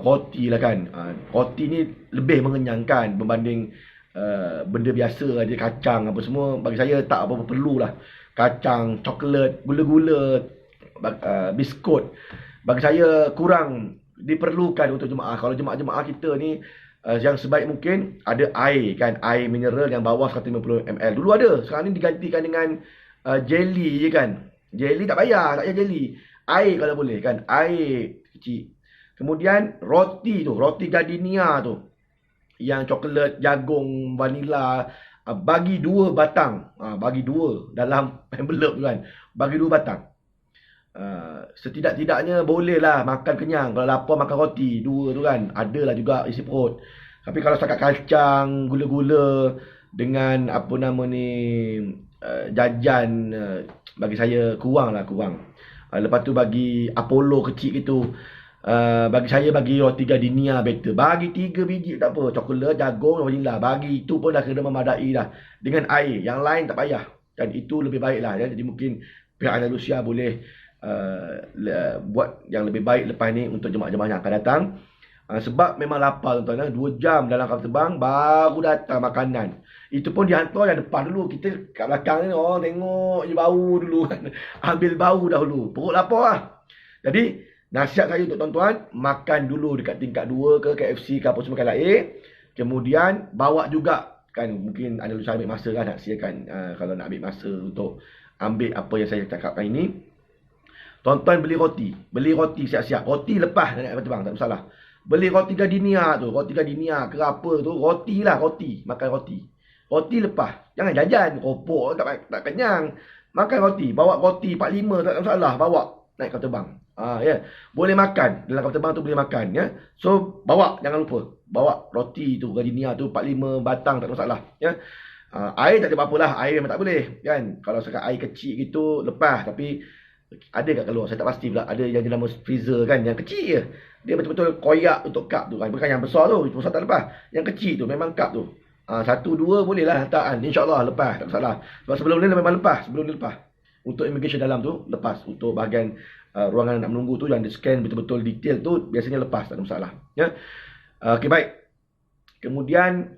Roti lah kan. Roti ni lebih mengenyangkan berbanding benda biasa aja, kacang apa semua. Bagi saya tak apa-apa perlulah. Kacang, coklat, gula-gula, biskut. Bagi saya kurang diperlukan untuk jemaah. Kalau jemaah kita ni yang sebaik mungkin ada air kan, air mineral yang bawah 150 ml. Dulu ada, sekarang ni digantikan dengan jelly je kan. Jelly tak payah, tak payah jelly. Air kalau boleh kan, air kecil. Kemudian roti tu, roti gardenia tu, yang coklat, jagung, vanila, bagi 2 batang. Bagi 2 dalam envelope tu kan. Bagi 2 batang. Setidak-tidaknya bolehlah makan kenyang. Kalau lapar makan roti 2 tu kan. Adalah juga isi perut. Tapi kalau setakat kacang, gula-gula dengan apa nama ni, jajan, bagi saya kurang. Lepas tu bagi Apollo kecil itu, bagi saya bagi roti gardenia better. Bagi 3 biji tak apa. Coklat, jagung, vanila. Bagi itu pun dah kena memadai dah. Dengan air. Yang lain tak payah. Dan itu lebih baik lah. Ya. Jadi mungkin pihak Andalusia boleh buat yang lebih baik lepas ni untuk jemaah-jemaah yang akan datang. Sebab memang lapar tuan-tuan. 2 jam dalam kapal terbang baru datang makanan. Itu pun dihantar yang depan dulu. Kita kat belakang ni orang tengok je bau dulu kan. Ambil bau dahulu. Perut lapar lah. Jadi nasihat saya untuk tuan-tuan, makan dulu dekat tingkat 2 ke KFC ke apa semua KLIA. Kemudian bawa juga kan, mungkin Andalusia ambil masa kan nak siapkan, kalau nak ambil masa untuk ambil apa yang saya cakapkan ini. Tuan-tuan beli roti siap-siap. Roti lepas nak naik kapal terbang, tak masalah. Beli roti gardenia tu, roti gardenia ke apa tu, roti lah, makan roti. Roti lepas, jangan jajan, kopok tak kenyang. Makan roti, bawa roti 45 tak masalah, bawa naik kapal terbang. Ya. Boleh makan, dalam kapal terbang tu boleh makan ya. So bawa, jangan lupa. Bawa roti tu, gardenia tu 45 batang tak masalah ya. Air tak ada apa-apalah, air memang tak boleh kan. Kalau sekat air kecil gitu lepas, tapi ada kat keluar, saya tak pasti pula. Ada yang dalam freezer kan, yang kecil je. Dia betul-betul koyak untuk cup tu kan. Bukan yang besar tu, besar tak lepas. Yang kecil tu memang cup tu. 1, 2 boleh lah letak kan. InsyaAllah lepas, tak masalah. Sebab sebelum ni memang lepas, Untuk immigration dalam tu lepas. Untuk bahagian ruangan nak menunggu tu yang di scan betul-betul detail tu biasanya lepas, tak ada masalah. Ya. Okey, baik. Kemudian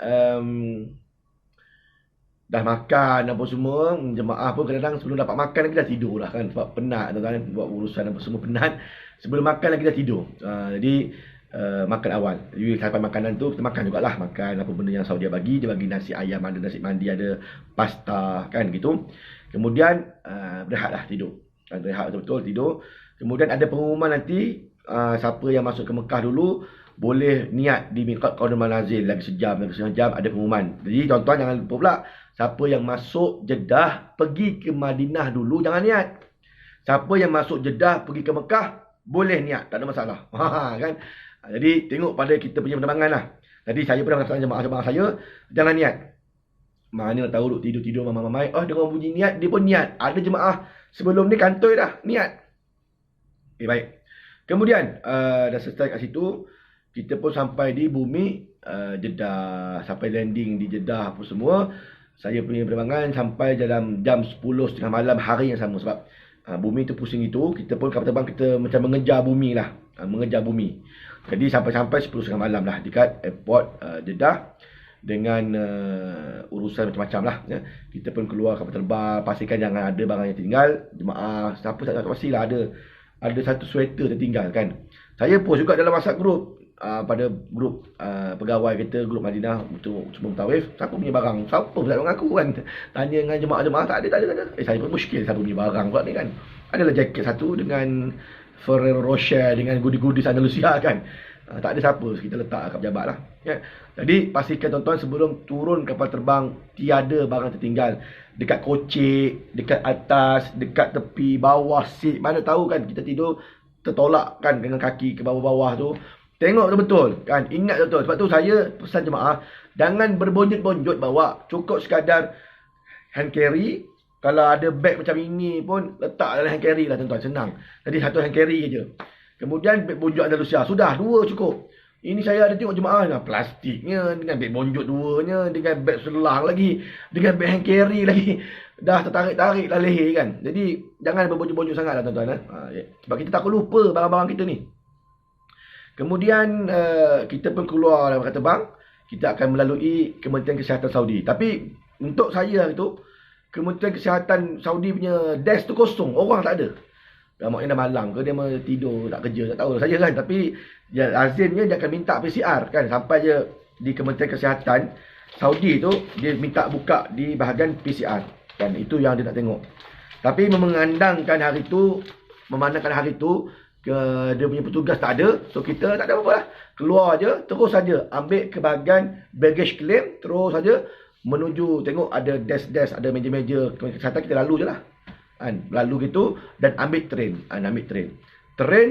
dah makan apa semua, jemaah pun kadang-kadang sebelum dapat makan lagi dah tidur dah kan, sebab penat kan, buat urusan apa semua penat. Sebelum makan lagi dah tidur. Jadi makan awal. Jadi sampai makanan tu kita makan jugalah, makan apa benda yang Saudi bagi. Dia bagi nasi ayam, ada nasi mandi, ada pasta kan gitu. Kemudian berehatlah, tidur. Rehat betul-betul tidur. Kemudian ada pengumuman nanti, siapa yang masuk ke Mekah dulu boleh niat di Miqat Qaunul Manazil lagi sejam, lagi setengah jam ada pengumuman. Jadi tuan-tuan jangan lupa pula, siapa yang masuk Jeddah pergi ke Madinah dulu jangan niat. Siapa yang masuk Jeddah pergi ke Mekah boleh niat, tak ada masalah. Kan? Jadi tengok pada kita punya penerbangan lah. Jadi saya pernah mengatakan jemaah-jemaah saya, jangan niat. Mana tahu duk tidur-tidur mamai-mamai, dengar bunyi niat, dia pun niat. Ada jemaah sebelum ni kantoi dah, niat. Okay, baik. Kemudian dah selesai kat situ, kita pun sampai di bumi Jeddah, sampai landing di Jeddah apa semua. Saya punya penerbangan sampai dalam jam 10.30 malam hari yang sama, sebab bumi tu pusing itu. Kita pun kapal terbang kita macam mengejar bumi lah, mengejar bumi. Jadi sampai-sampai 10.30 malam lah dekat airport Jeddah, dengan urusan macam-macam lah ya. Kita pun keluar kapal terbang, pastikan jangan ada barang yang tinggal. Jemaah siapa tak pastilah ada satu sweater tertinggal kan. Saya post juga dalam WhatsApp group, pada grup pegawai kita, grup Madinah untuk semua tawif, siapa punya barang, siapa pun tak mengaku kan. Tanya dengan jemaah-jemaah, tak ada. Saya pun muskil siapa punya barang pula ni kan. Adalah jaket satu dengan Ferrero Rocher dengan goodie-goodie Andalusia kan. Tak ada siapa, kita letak kat pejabat lah ya. Jadi pastikan tuan-tuan sebelum turun kapal terbang tiada barang tertinggal. Dekat kocik, dekat atas, dekat tepi, bawah seat, mana tahu kan kita tidur tertolak kan dengan kaki ke bawah-bawah tu. Tengok betul-betul kan, ingat betul. Sebab tu saya pesan jemaah, jangan berbonjot-bonjot bawa, cukup sekadar hand carry. Kalau ada beg macam ini pun letak dalam hand carry lah tuan-tuan, senang. Jadi satu hand carry je. Kemudian beg bonjot Andalusia, sudah, 2 cukup. Ini saya ada tengok jemaah dengan plastiknya, dengan beg bonjot 2-nya, dengan beg selang lagi, dengan beg hand carry lagi. Dah tertarik-tarik lah leher kan. Jadi jangan berbonjot-bonjot sangat lah tuan-tuan. Sebab kita takut lupa barang-barang kita ni. Kemudian kita pun keluar dalam kapal terbang, kita akan melalui Kementerian Kesihatan Saudi. Tapi untuk saya tu, Kementerian Kesihatan Saudi punya desk tu kosong, orang tak ada. Maknanya dah malam ke, dia tidur, tak kerja, tak tahu saya kan. Tapi ya, lazimnya dia akan minta PCR kan. Sampai je di Kementerian Kesihatan Saudi tu, dia minta buka di bahagian PCR kan. Itu yang dia nak tengok. Tapi memandangkan hari tu, dia punya petugas tak ada, so kita tak ada apa-apa lah. Keluar je, terus saja ambil ke bahagian baggage claim, terus saja menuju, tengok ada desk-desk, ada meja-meja kesihatan, kita lalu je lah kan, lalu gitu dan ambil train. Train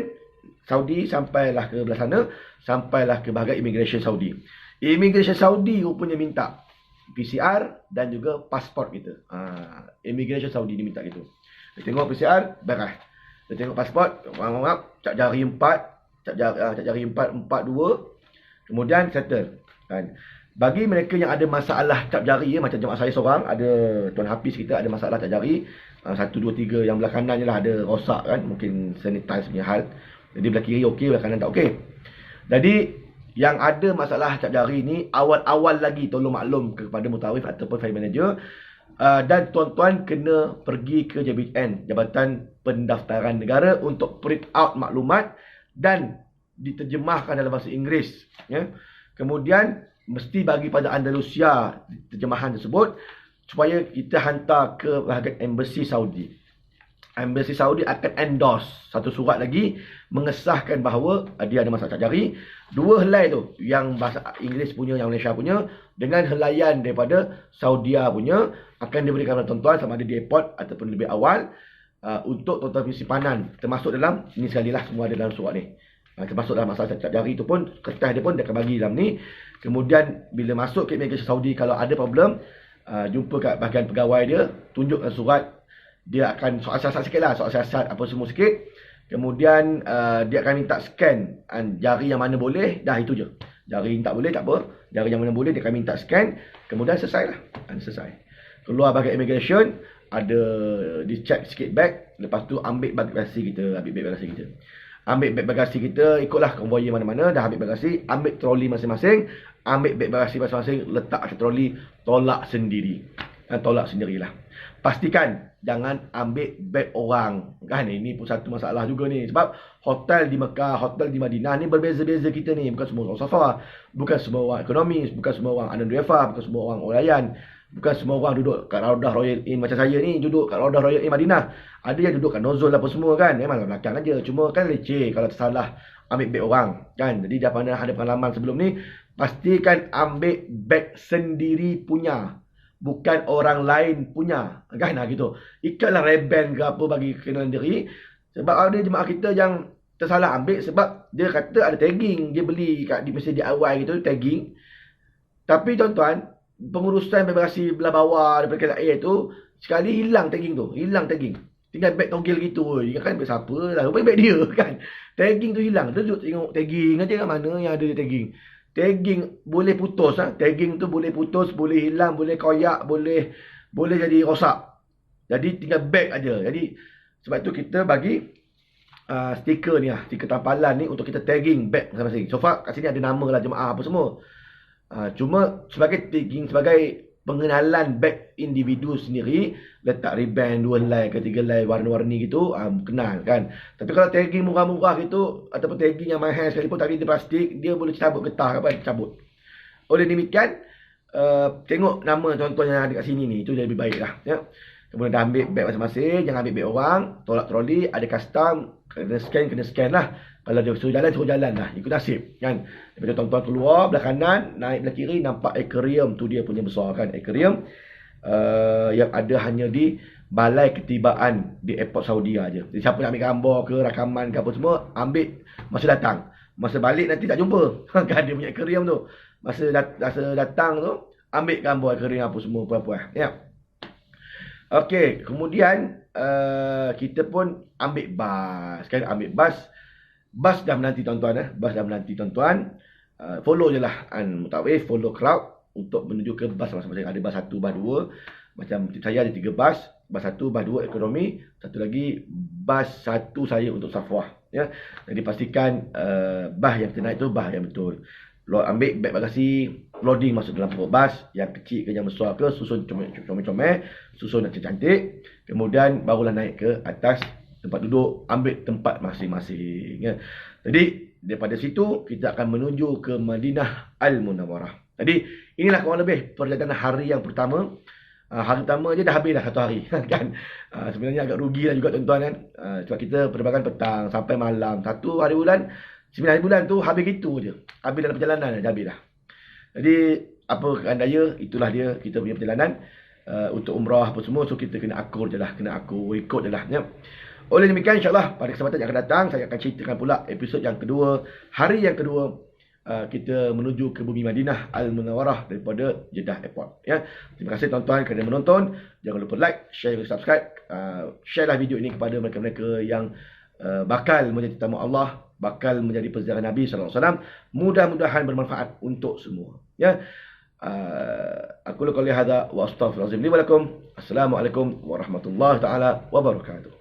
Saudi sampailah ke belah sana, sampailah ke bahagian immigration Saudi. Immigration Saudi rupanya minta PCR dan juga pasport kita. Immigration Saudi ni minta gitu. Dia tengok PCR, beres. Dia tengok pasport, maaf, cap jari 4, cap jari 4, 4-2, kemudian settle kan. Bagi mereka yang ada masalah cap jari, macam jemaah saya seorang, ada Tuan Hafiz kita ada masalah cap jari, 1, 2, 3, yang belah kanan je lah ada rosak kan, mungkin sanitize punya hal. Jadi belah kiri okey, belah kanan tak okey. Jadi yang ada masalah cap jari ni, awal-awal lagi tolong maklum kepada mutawif ataupun file manager. Dan tuan-tuan kena pergi ke JPN, Jabatan Pendaftaran Negara, untuk print out maklumat dan diterjemahkan dalam bahasa Inggeris ya. Kemudian mesti bagi pada Andalusia terjemahan tersebut supaya kita hantar ke bahagian Embassy Saudi. Embassy Saudi akan endorse satu surat lagi mengesahkan bahawa dia ada masalah cap jari. 2 helai tu, yang bahasa Inggeris punya, yang Malaysia punya, dengan helaian daripada Saudia punya, akan diberikan kepada tuan-tuan sama ada di airport ataupun lebih awal, untuk tuan-tuan punya simpanan. Termasuk dalam, ini sekali lah semua ada dalam surat ni. Termasuk dalam masalah cap jari tu pun, kertas dia pun dia akan bagi dalam ni. Kemudian bila masuk ke immigration Saudi, kalau ada problem, jumpa kat bahagian pegawai dia, tunjukkan surat. Dia akan soal siasat sikit lah, soal siasat apa semua sikit. Kemudian dia akan minta scan jari yang mana boleh, dah itu je. Jari tak boleh tak apa, jari yang mana boleh dia akan minta scan. Kemudian selesai lah, selesai. Keluar bahagian immigration, ada dicek sikit beg, lepas tu ambil bagasi kita, ambil beg bagasi kita, ikutlah konvoy mana-mana, dah ambil bagasi, ambil troli masing-masing, ambil beg bagasi masing-masing, letak ke troli, tolak sendirilah. Pastikan jangan ambil beg orang. Kan ini pun satu masalah juga ni. Sebab hotel di Mekah, hotel di Madinah ni berbeza-beza kita ni. Bukan semua orang Safar, bukan semua orang ekonomis, bukan semua orang Anan Duefa, bukan semua orang Olayan, bukan semua orang duduk kat Raudah Royal Inn macam saya ni, duduk kat Raudah Royal Inn Madinah. Ada yang duduk kat Nozul apa semua kan. Memang belakang aja. Cuma kan leceh kalau tersalah ambil beg orang kan. Jadi dah pernah ada pengalaman sebelum ni, pastikan ambil beg sendiri punya, bukan orang lain punya kan. Gitu, ikatlah reben ke apa bagi kenalan diri. Sebab ada jemaah kita yang tersalah ambil sebab dia kata ada tagging, dia beli kat di mesin DIY gitu, tagging. Tapi tuan-tuan, pengurusan bagasi belah bawah daripada KLIA tu sekali hilang tagging tu, tinggal beg togel gitu. Dia kan beg siapa lah, rupanya beg dia kan. Tagging tu hilang. Dia duduk tengok tagging aja kat mana yang ada tagging. Tagging boleh putus, tagging tu boleh putus, boleh hilang, boleh koyak, boleh jadi rosak. Jadi tinggal beg aja. Jadi sebab tu kita bagi stiker ni lah, stiker tampalan ni untuk kita tagging beg masing-masing. So far kat sini ada nama lah jemaah apa semua. Cuma sebagai tagging, sebagai pengenalan beg individu sendiri, letak ribbon 2 helai ke 3 helai warna-warni gitu, kenal kan. Tapi kalau tagging murah-murah gitu ataupun tagging yang mahal sekalipun, tapi dia plastik, dia boleh cabut getah apa, cabut. Oleh demikian, tengok nama tuan-tuan yang ada kat sini ni, itu lebih baik lah ya. Kemudian dah ambil beg masing-masing, jangan ambil beg orang, tolak troli, ada custom, kena scan lah. Kalau dia suruh jalan lah, ikut nasib kan. Daripada tuan-tuan keluar belah kanan, naik belah kiri, nampak aquarium tu, dia punya besar kan, aquarium yang ada hanya di balai ketibaan di airport Saudi aja. Jadi siapa nak ambil gambar ke, rakaman ke apa semua, ambil masa datang. Masa balik nanti tak jumpa kan dia punya aquarium tu. Masa datang tu, ambil gambar aquarium apa semua, puan-puan ya. Okey, kemudian kita pun ambil bas kan, bas dah menanti tuan-tuan, follow je lah Mutawif, follow crowd untuk menuju ke bas masing-masing. Ada bas 1, bas 2, macam saya ada 3 bas 1, bas 2 ekonomi, satu lagi bas 1 saya untuk Safwah ya. Jadi pastikan bas yang kita naik tu bas yang betul. Ambil beg bagasi, loading masuk dalam perut bas, yang kecil ke yang besar ke, susun comel-comel, susun yang cantik, kemudian barulah naik ke atas tempat duduk, ambil tempat masing-masing ya. Jadi daripada situ kita akan menuju ke Madinah Al-Munawwarah. Jadi inilah kurang lebih perjalanan hari yang pertama. Hari pertama je dah habis dah 1 hari kan. Sebenarnya agak rugi lah juga tuan-tuan kan. Sebab kita penerbangan petang sampai malam, 1 hari bulan, 9 hari bulan tu habis gitu je. Habis dalam perjalanan dah habis dah. Jadi apa keadaan daya, itulah dia kita punya perjalanan untuk umrah apa semua. So kita kena akur je lah, ikut je lah ya. Oleh demikian, insyaAllah pada kesempatan yang akan datang, saya akan ceritakan pula episod yang kedua, hari yang kedua, kita menuju ke bumi Madinah Al-Munawwarah daripada Jeddah Airport ya. Terima kasih tuan-tuan kerana menonton. Jangan lupa like, share dan subscribe. Share lah video ini kepada mereka-mereka yang bakal menjadi tamu Allah, bakal menjadi peziarah Nabi SAW. Mudah-mudahan bermanfaat untuk semua ya. Aku qouli hadza wa astaghfirullahalazim li wa lakum. Assalamualaikum warahmatullahi taala wabarakatuh.